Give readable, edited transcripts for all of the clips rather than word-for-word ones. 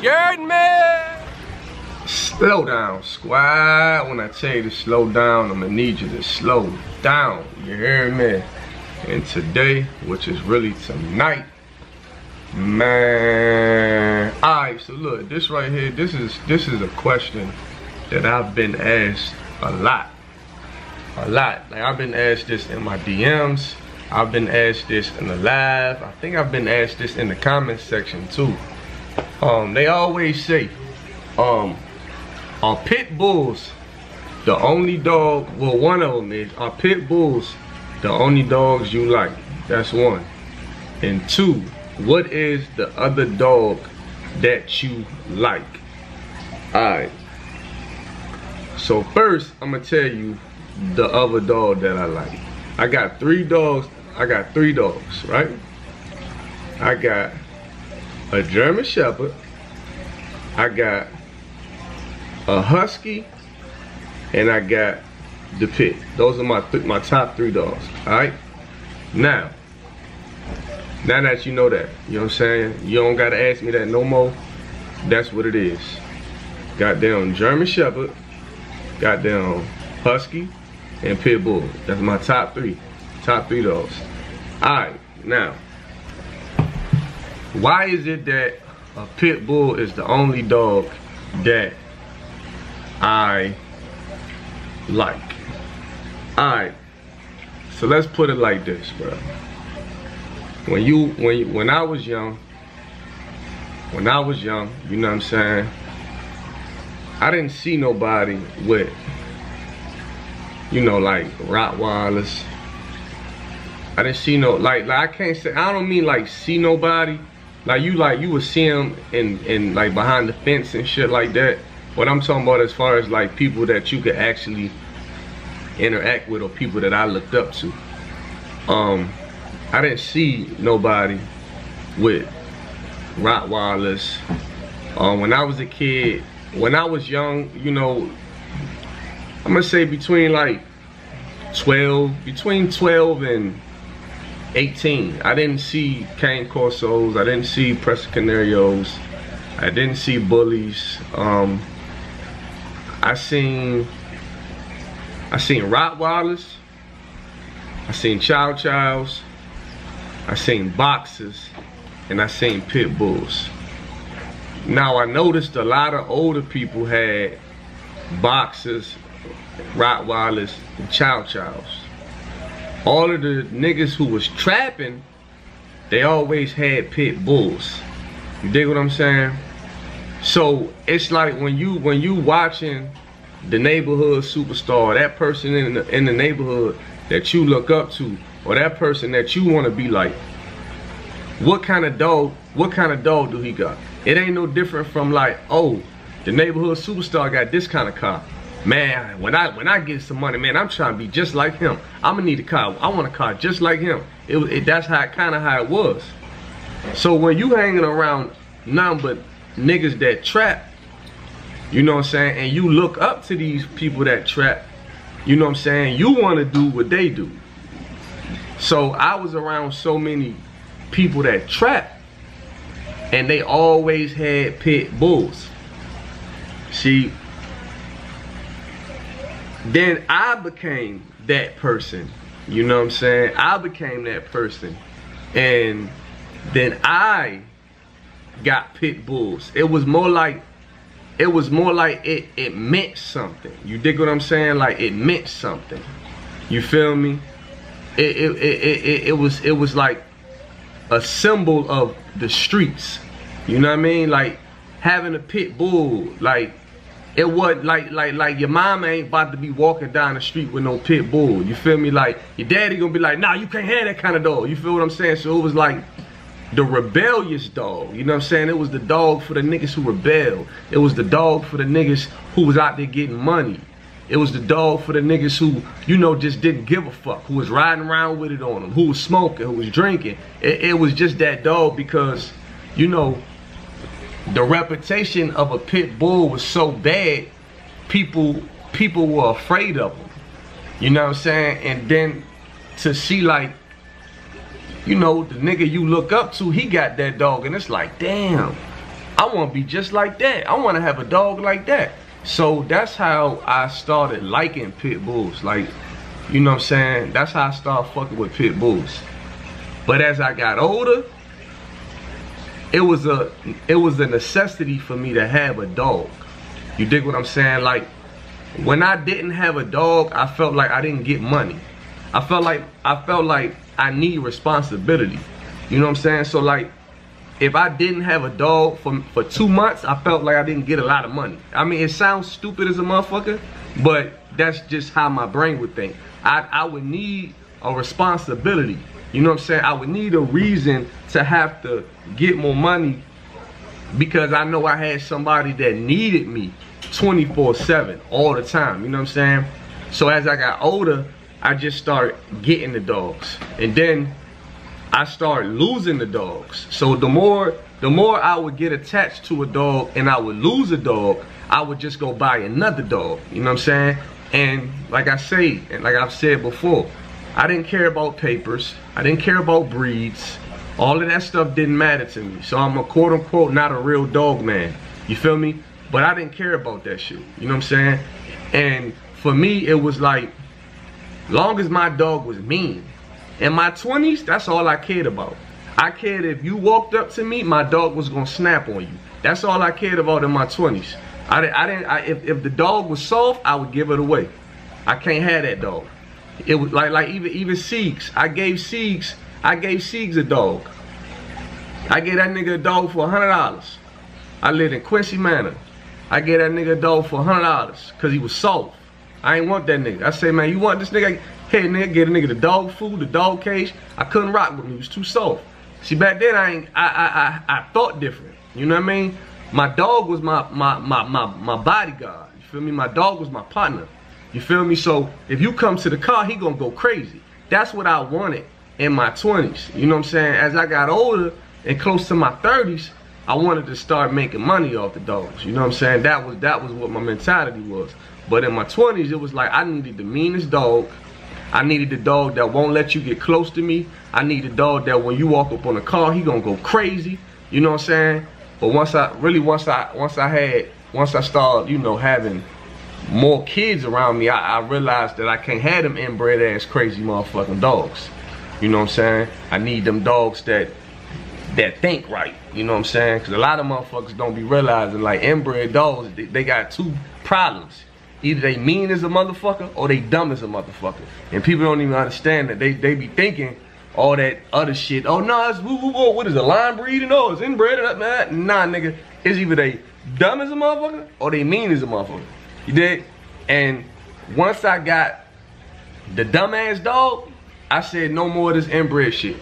You heard me? Slow down, squad. When I tell you to slow down, I'm gonna need you to slow down. You hear me? And today, which is really tonight, man. Alright, so look, this right here, this is a question that I've been asked a lot. Like I've been asked this in my DMs. I've been asked this in the live. I think I've been asked this in the comment section too. They always say, are pit bulls the only dog? Well, one of them is, are pit bulls the only dogs you like? That's one. And two, what is the other dog that you like? Alright. So first, I'm gonna tell you the other dog that I like. I got three dogs, right? I got a German Shepherd, I got a Husky, and I got the Pit. Those are my top three dogs, alright? Now that you know that, you know what I'm saying? You don't gotta ask me that no more. That's what it is. Goddamn German Shepherd, goddamn Husky, and PitBull. That's my top three dogs. Alright, now, why is it that a PitBull is the only dog that I like? Alright, so let's put it like this, bro. When I was young, you know what I'm saying, I didn't see nobody with, you know, like Rottweilers. I didn't see no, like I can't say, I don't mean like see nobody, like you would see them in like behind the fence and shit like that. What I'm talking about as far as like people that you could actually interact with, or people that I looked up to. I didn't see nobody with Rottweilers. When I was a kid, when I was young, you know, I'm gonna say between 12 and 18, I didn't see Cane Corsos, I didn't see Presa Canarios, I didn't see bullies. I seen Rottweilers, I seen Chow Chows, I seen boxers, and I seen pit bulls. Now I noticed a lot of older people had boxers, Rottweilers, and Chow Chows. All of the niggas who was trapping, they always had pit bulls. You dig what I'm saying? So it's like when you watching the neighborhood superstar, that person in the neighborhood that you look up to, or that person that you want to be like, what kind of dog do he got? It ain't no different from like, oh, the neighborhood superstar got this kind of car. Man, when I get some money, man, I'm trying to be just like him. I'm gonna need a car. I want a car just like him. That's kind of how it was. So when you hanging around nothing but niggas that trap, you know what I'm saying, and you look up to these people that trap, you know what I'm saying, you want to do what they do. So I was around so many people that trap, and they always had pit bulls. See, then I became that person, you know what I'm saying? I became that person, and then I got pit bulls. It was more like it meant something. You dig what I'm saying? Like it meant something. You feel me? It was like a symbol of the streets. You know what I mean? Like having a pit bull, like it wasn't like your mama ain't about to be walking down the street with no pit bull. You feel me? Like your daddy gonna be like, nah, you can't have that kind of dog. You feel what I'm saying? So it was like the rebellious dog, you know what I'm saying? It was the dog for the niggas who rebelled. It was the dog for the niggas who was out there getting money. It was the dog for the niggas who, you know, just didn't give a fuck, who was riding around with it on them, who was smoking, who was drinking. It was just that dog because, you know, the reputation of a pit bull was so bad, people were afraid of them. You know what I'm saying? And then to see like, you know, the nigga you look up to, he got that dog, and it's like, damn, I want to be just like that. I want to have a dog like that. So that's how I started liking pit bulls. Like, you know what I'm saying? That's how I started fucking with pit bulls. But as I got older, it was a necessity for me to have a dog. You dig what I'm saying? Like, when I didn't have a dog, I felt like I didn't get money. I felt like I need responsibility. You know what I'm saying? So like, if I didn't have a dog for 2 months, I felt like I didn't get a lot of money. I mean, it sounds stupid as a motherfucker, but that's just how my brain would think. I would need a responsibility. You know what I'm saying? I would need a reason to have to get more money because I know I had somebody that needed me 24/7 all the time. You know what I'm saying? So as I got older, I just started getting the dogs. And then I started losing the dogs. So the more I would get attached to a dog and I would lose a dog, I would just go buy another dog. You know what I'm saying? And like I say, and like I've said before, I didn't care about papers. I didn't care about breeds. All of that stuff didn't matter to me. So I'm a quote unquote not a real dog man. You feel me? But I didn't care about that shit. You know what I'm saying? And for me, it was like, long as my dog was mean. In my 20s, that's all I cared about. I cared if you walked up to me, my dog was gonna snap on you. That's all I cared about in my 20s. If the dog was soft, I would give it away. I can't have that dog. It was like even Siegs. I gave Siegs a dog. I gave that nigga a dog for $100. I lived in Quincy Manor. I gave that nigga a dog for $100 because he was soft. I ain't want that nigga. I say, man, you want this nigga? Hey, nigga, get a nigga the dog food, the dog cage. I couldn't rock with him. He was too soft. See, back then I thought different. You know what I mean? My dog was my bodyguard. You feel me? My dog was my partner. You feel me? So if you come to the car, he gonna go crazy. That's what I wanted in my 20s. You know what I'm saying? As I got older and close to my 30s, I wanted to start making money off the dogs. You know what I'm saying? That was what my mentality was. But in my 20s, it was like I needed the meanest dog. I needed the dog that won't let you get close to me. I need a dog that when you walk up on the car, he gonna go crazy. You know what I'm saying? But once I started, you know, having more kids around me, I realized that I can't have them inbred ass crazy motherfucking dogs. You know what I'm saying? I need them dogs that think right. You know what I'm saying? Because a lot of motherfuckers don't be realizing, like, inbred dogs, they got two problems. Either they mean as a motherfucker or they dumb as a motherfucker. And people don't even understand that. They be thinking all that other shit. Oh no, it's what is it, line breeding? Oh, it's inbred. Nah, nigga. It's either they dumb as a motherfucker or they mean as a motherfucker. You dig? And once I got the dumbass dog, I said no more of this inbred shit.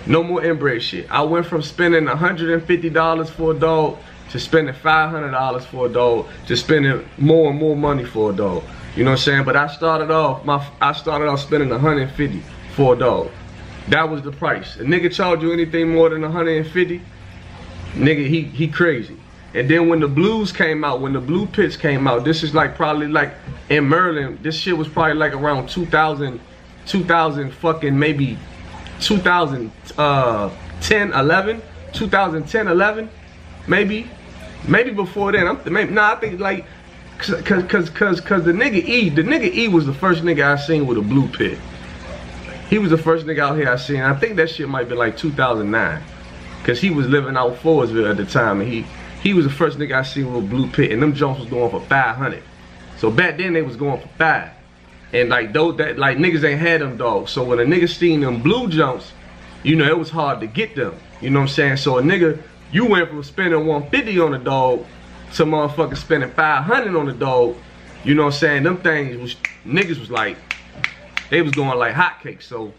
No more inbred shit. I went from spending $150 for a dog to spending $500 for a dog, to spending more and more money for a dog. You know what I'm saying? But I started off spending $150 for a dog. That was the price. A nigga charge you anything more than $150, nigga, he crazy. And then when the blues came out, when the blue pits came out, this is like probably like in Maryland, this shit was probably like around 2000 fucking maybe 2010, 11, maybe before then. I think like, cause the nigga E was the first nigga I seen with a blue pit. He was the first nigga out here I seen. I think that shit might be like 2009, cause he was living out Forestville at the time, and he was the first nigga I seen with a blue pit, and them jumps was going for 500. So back then they was going for 5. And like those that like niggas ain't had them dogs. So when a nigga seen them blue jumps, you know, it was hard to get them. You know what I'm saying? So a nigga, you went from spending $150 on a dog to motherfucking spending $500 on a dog. You know what I'm saying? Them things was, niggas was like, they was going like hotcakes. So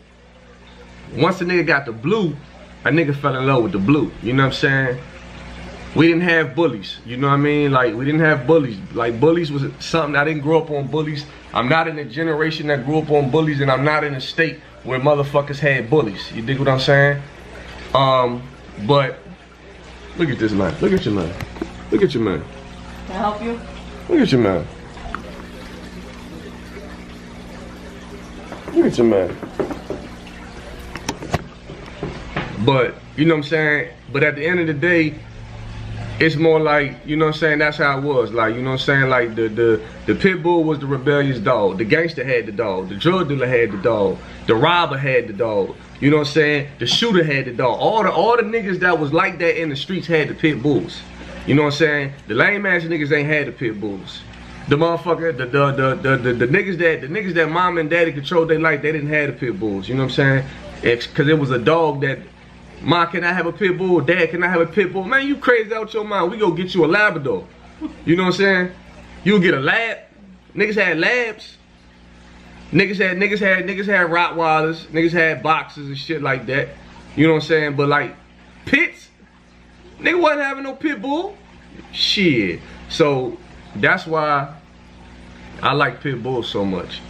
once the nigga got the blue, a nigga fell in love with the blue. You know what I'm saying? We didn't have bullies. You know what I mean? Like, we didn't have bullies. Like, bullies was something, I didn't grow up on bullies. I'm not in a generation that grew up on bullies, and I'm not in a state where motherfuckers had bullies. You dig what I'm saying? But look at this man. Look at your man. Look at your man. Can I help you? Look at your man. Look at your man. But, you know what I'm saying? But at the end of the day, it's more like, you know what I'm saying, that's how it was. Like, you know what I'm saying, like the pit bull was the rebellious dog. The gangster had the dog. The drug dealer had the dog. The robber had the dog. You know what I'm saying? The shooter had the dog. All the niggas that was like that in the streets had the pit bulls. You know what I'm saying? The lame ass niggas ain't had the pit bulls. The motherfucker, the niggas that mom and daddy controlled their life, they didn't have the pit bulls. You know what I'm saying? It's cause it was a dog that, Mom, can I have a pit bull? Dad, can I have a pit bull? Man, you crazy out your mind. We go get you a Labrador. You know what I'm saying? You'll get a lab. Niggas had labs. Niggas had Rottweilers. Niggas had boxers and shit like that. You know what I'm saying? But like pits, nigga wasn't having no pit bull. Shit. So that's why I like pit bulls so much.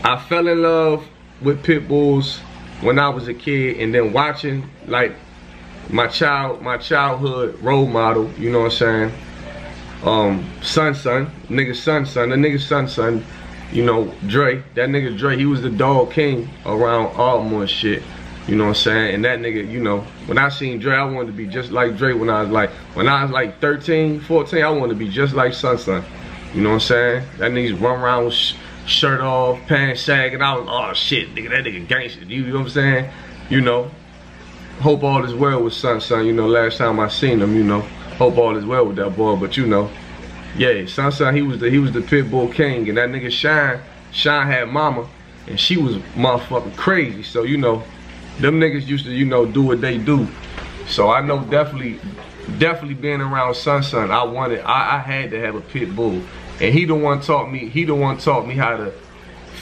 I fell in love with pit bulls when I was a kid, and then watching like my childhood role model, you know what I'm saying? The nigga son, you know, Dre. That nigga Dre, he was the dog king around Baltimore and shit. You know what I'm saying? And that nigga, you know, when I seen Dre, I wanted to be just like Dre when I was like 13, 14, I wanted to be just like Son. You know what I'm saying? That nigga's run around with shirt off, pants sagging. I was, oh shit, nigga, that nigga gangster. You know what I'm saying? You know, hope all is well with Son. You know, last time I seen him, you know, hope all is well with that boy. But you know, yeah, Son, he was the pit bull king, and that nigga Shine had mama, and she was motherfucking crazy. So you know, them niggas used to, you know, do what they do. So I know definitely being around Son, I had to have a pit bull. And he the one taught me how to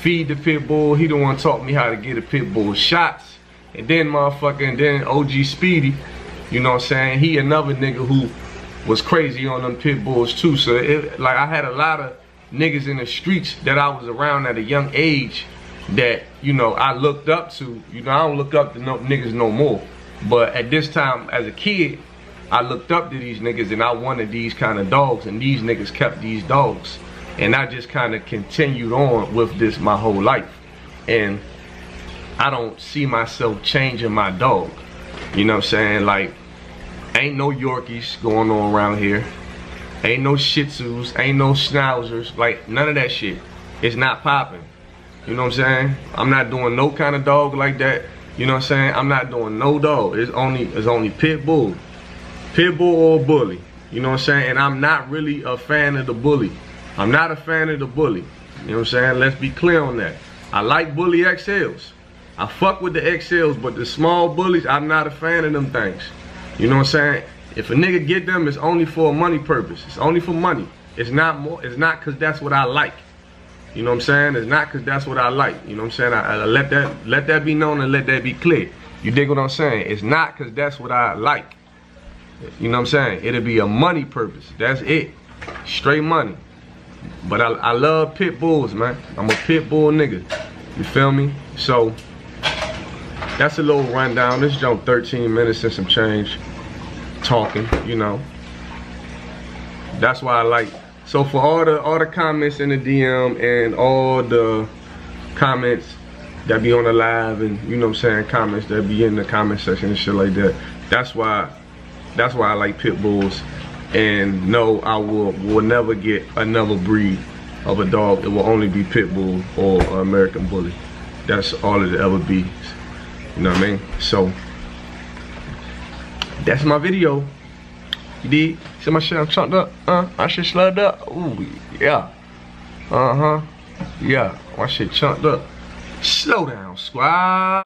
feed the pit bull. He the one taught me how to get a pit bull shots. And then then OG Speedy, you know what I'm saying? He another nigga who was crazy on them pit bulls too. So like I had a lot of niggas in the streets that I was around at a young age that, you know, I looked up to. You know, I don't look up to no niggas no more. But at this time as a kid, I looked up to these niggas and I wanted these kind of dogs, and these niggas kept these dogs. And I just kind of continued on with this my whole life. And I don't see myself changing my dog. You know what I'm saying? Like, ain't no Yorkies going on around here. Ain't no Shih Tzus, ain't no Schnauzers, like none of that shit. It's not popping. You know what I'm saying? I'm not doing no kind of dog like that. You know what I'm saying? I'm not doing no dog. It's only pit bull. Pit bull or bully, you know what I'm saying? And I'm not really a fan of the bully. I'm not a fan of the bully. You know what I'm saying? Let's be clear on that. I like bully XLs. I fuck with the XLs, but the small bullies, I'm not a fan of them things. You know what I'm saying? If a nigga get them, it's only for a money purpose. It's only for money. It's not more. It's not cause that's what I like. You know what I'm saying? It's not cause that's what I like. You know what I'm saying? I let that be known and let that be clear. You dig what I'm saying? It's not cause that's what I like. You know what I'm saying? It'll be a money purpose. That's it. Straight money. But I love pit bulls, man. I'm a pit bull nigga. You feel me? So that's a little rundown. This jump 13 minutes and some change talking, you know. That's why I like. So for all the comments in the DM and all the comments that be on the live, and you know what I'm saying, comments that be in the comment section and shit like that. That's why I like pit bulls. And no, I will never get another breed of a dog. It will only be pit bull or American bully. That's all it'll ever be. You know what I mean? So that's my video. You did? See my shit I'm chunked up? My shit slugged up? Ooh, yeah. Yeah, my shit chunked up. Slow down, squad.